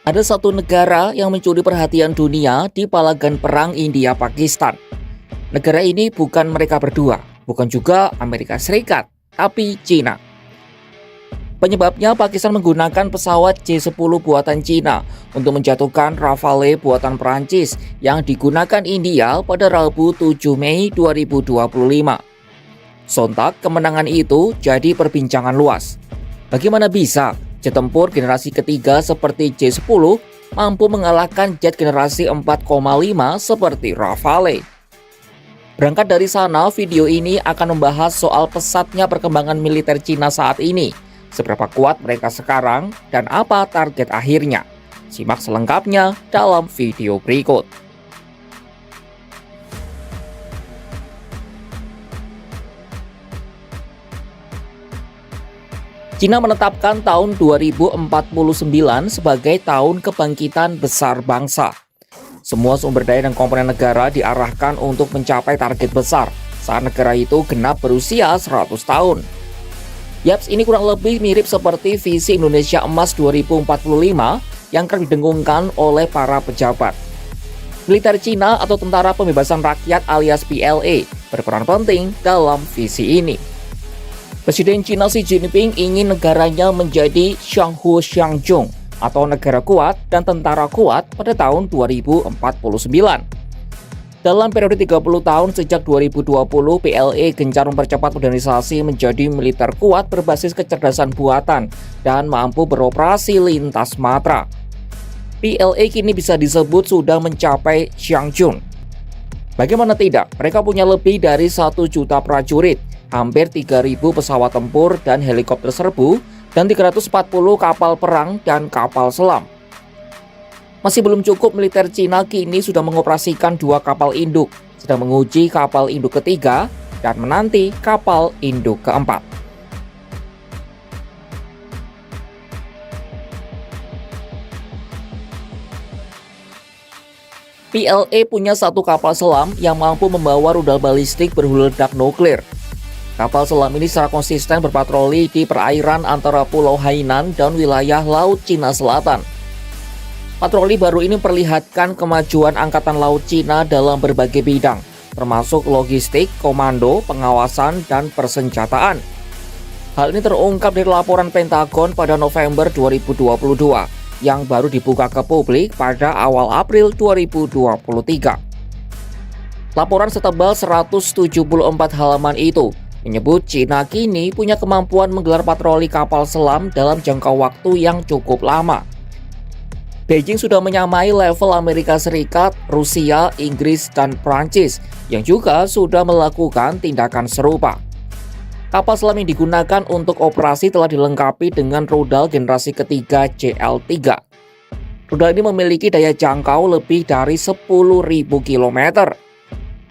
Ada satu negara yang mencuri perhatian dunia di palagan perang India-Pakistan. Negara ini bukan mereka berdua, bukan juga Amerika Serikat, tapi Cina. Penyebabnya Pakistan menggunakan pesawat C-10 buatan Cina untuk menjatuhkan Rafale buatan Perancis yang digunakan India pada Rabu 7 Mei 2025. Sontak kemenangan itu jadi perbincangan luas. Bagaimana bisa jet tempur generasi ketiga seperti C-10 mampu mengalahkan jet generasi 4,5 seperti Rafale? Berangkat dari sana, video ini akan membahas soal pesatnya perkembangan militer Cina saat ini, seberapa kuat mereka sekarang, dan apa target akhirnya. Simak selengkapnya dalam video berikut. Cina menetapkan tahun 2049 sebagai tahun kebangkitan besar bangsa. Semua sumber daya dan komponen negara diarahkan untuk mencapai target besar saat negara itu genap berusia 100 tahun. Yaps, ini kurang lebih mirip seperti visi Indonesia Emas 2045 yang kerap didengungkan oleh para pejabat. Militer Cina atau Tentara Pembebasan Rakyat alias PLA berperan penting dalam visi ini. Presiden Cina Xi Jinping ingin negaranya menjadi Shanghu Xiangjong atau negara kuat dan tentara kuat pada tahun 2049. Dalam periode 30 tahun sejak 2020, PLA gencar mempercepat modernisasi menjadi militer kuat berbasis kecerdasan buatan dan mampu beroperasi lintas matra. PLA kini bisa disebut sudah mencapai Xiangjong. Bagaimana tidak, mereka punya lebih dari 1 juta prajurit, hampir 3.000 pesawat tempur dan helikopter serbu, dan 340 kapal perang dan kapal selam. Masih belum cukup, militer Cina kini sudah mengoperasikan 2 kapal induk, sedang menguji kapal induk ketiga, dan menanti kapal induk keempat. PLA punya 1 kapal selam yang mampu membawa rudal balistik berhulu ledak nuklir. Kapal selam ini secara konsisten berpatroli di perairan antara Pulau Hainan dan wilayah Laut Cina Selatan. Patroli baru ini memperlihatkan kemajuan Angkatan Laut Cina dalam berbagai bidang, termasuk logistik, komando, pengawasan, dan persenjataan. Hal ini terungkap dari laporan Pentagon pada November 2022 yang baru dibuka ke publik pada awal April 2023. Laporan setebal 174 halaman itu menyebut Cina kini punya kemampuan menggelar patroli kapal selam dalam jangka waktu yang cukup lama. Beijing sudah menyamai level Amerika Serikat, Rusia, Inggris, dan Prancis yang juga sudah melakukan tindakan serupa. Kapal selam yang digunakan untuk operasi telah dilengkapi dengan rudal generasi ketiga CL-3. Rudal ini memiliki daya jangkau lebih dari 10.000 km.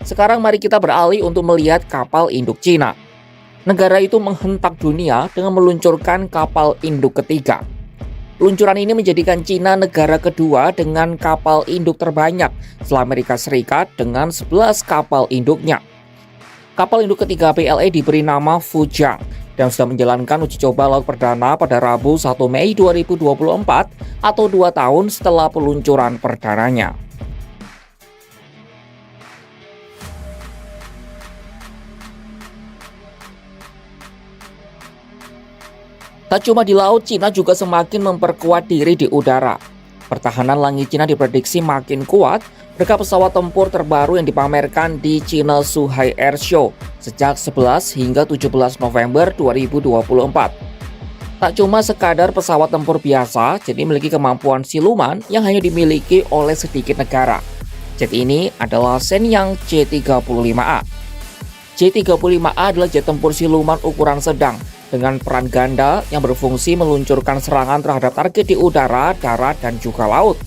Sekarang mari kita beralih untuk melihat kapal induk Cina. Negara itu menghentak dunia dengan meluncurkan kapal induk ketiga. Peluncuran ini menjadikan Cina negara kedua dengan kapal induk terbanyak setelah Amerika Serikat dengan 11 kapal induknya. Kapal induk ketiga PLA diberi nama Fujian dan sudah menjalankan uji coba laut perdana pada Rabu 1 Mei 2024 atau 2 tahun setelah peluncuran perdananya. Tak cuma di laut, Cina juga semakin memperkuat diri di udara. Pertahanan langit Cina diprediksi makin kuat berkat pesawat tempur terbaru yang dipamerkan di China Zhuhai Air Show sejak 11 hingga 17 November 2024. Tak cuma sekadar pesawat tempur biasa, jet ini memiliki kemampuan siluman yang hanya dimiliki oleh sedikit negara. Jet ini adalah Shenyang J-35A. J-35A adalah jet tempur siluman ukuran sedang dengan peran ganda yang berfungsi meluncurkan serangan terhadap target di udara, darat, dan juga laut.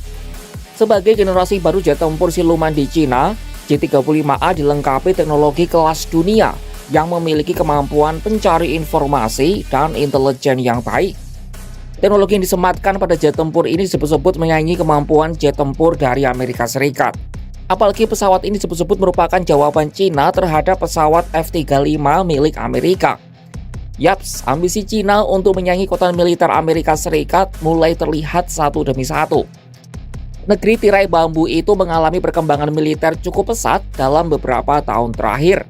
Sebagai generasi baru jet tempur siluman di Cina, J-35A dilengkapi teknologi kelas dunia yang memiliki kemampuan pencari informasi dan intelijen yang baik. Teknologi yang disematkan pada jet tempur ini disebut-sebut menyaingi kemampuan jet tempur dari Amerika Serikat. Apalagi pesawat ini disebut-sebut merupakan jawaban Cina terhadap pesawat F-35 milik Amerika. Yaps, ambisi Cina untuk menyaingi kekuatan militer Amerika Serikat mulai terlihat satu demi satu. Negeri tirai bambu itu mengalami perkembangan militer cukup pesat dalam beberapa tahun terakhir.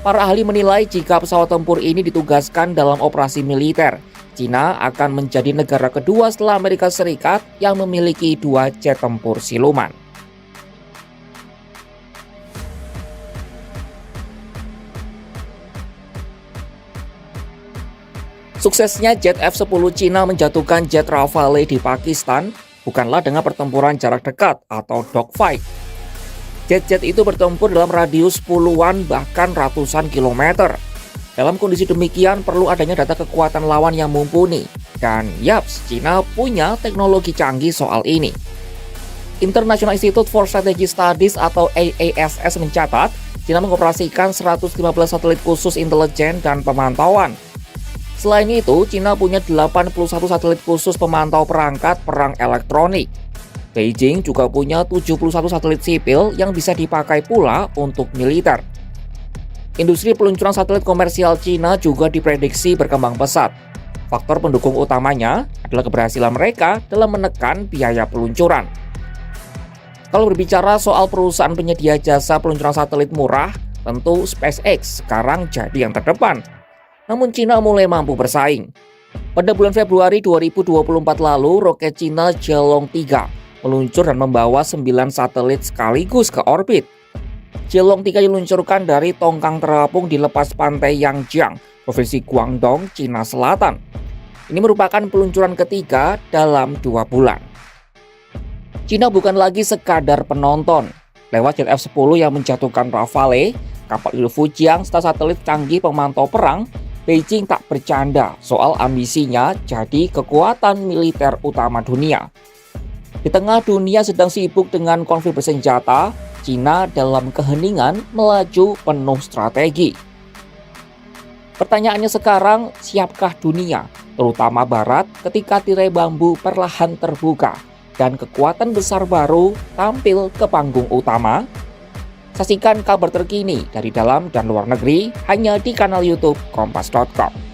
Para ahli menilai jika pesawat tempur ini ditugaskan dalam operasi militer, Cina akan menjadi negara kedua setelah Amerika Serikat yang memiliki 2 jet tempur siluman. Suksesnya jet F-10 Cina menjatuhkan jet Rafale di Pakistan bukanlah dengan pertempuran jarak dekat atau dogfight. Jet-jet itu bertempur dalam radius puluhan bahkan ratusan kilometer. Dalam kondisi demikian perlu adanya data kekuatan lawan yang mumpuni. Dan yaps, Cina punya teknologi canggih soal ini. International Institute for Strategic Studies atau IASS mencatat, Cina mengoperasikan 115 satelit khusus intelijen dan pemantauan. Selain itu, Cina punya 81 satelit khusus pemantau perangkat perang elektronik. Beijing juga punya 71 satelit sipil yang bisa dipakai pula untuk militer. Industri peluncuran satelit komersial Cina juga diprediksi berkembang pesat. Faktor pendukung utamanya adalah keberhasilan mereka dalam menekan biaya peluncuran. Kalau berbicara soal perusahaan penyedia jasa peluncuran satelit murah, tentu SpaceX sekarang jadi yang terdepan. Namun Cina mulai mampu bersaing. Pada bulan Februari 2024 lalu, roket Cina Zhilong 3 meluncur dan membawa 9 satelit sekaligus ke orbit. Zhilong 3 diluncurkan dari tongkang terapung di lepas pantai Yangjiang, Provinsi Guangdong, Cina Selatan. Ini merupakan peluncuran ketiga dalam 2 bulan. Cina bukan lagi sekadar penonton. Lewat jet F-10 yang menjatuhkan Rafale, kapal Liu Fujian, serta satelit canggih pemantau perang, Beijing tak bercanda soal ambisinya jadi kekuatan militer utama dunia. Di tengah dunia sedang sibuk dengan konflik bersenjata, Cina dalam keheningan melaju penuh strategi. Pertanyaannya sekarang, siapkah dunia, terutama Barat, ketika tirai bambu perlahan terbuka dan kekuatan besar baru tampil ke panggung utama? Saksikan kabar terkini dari dalam dan luar negeri hanya di kanal YouTube Kompas.com.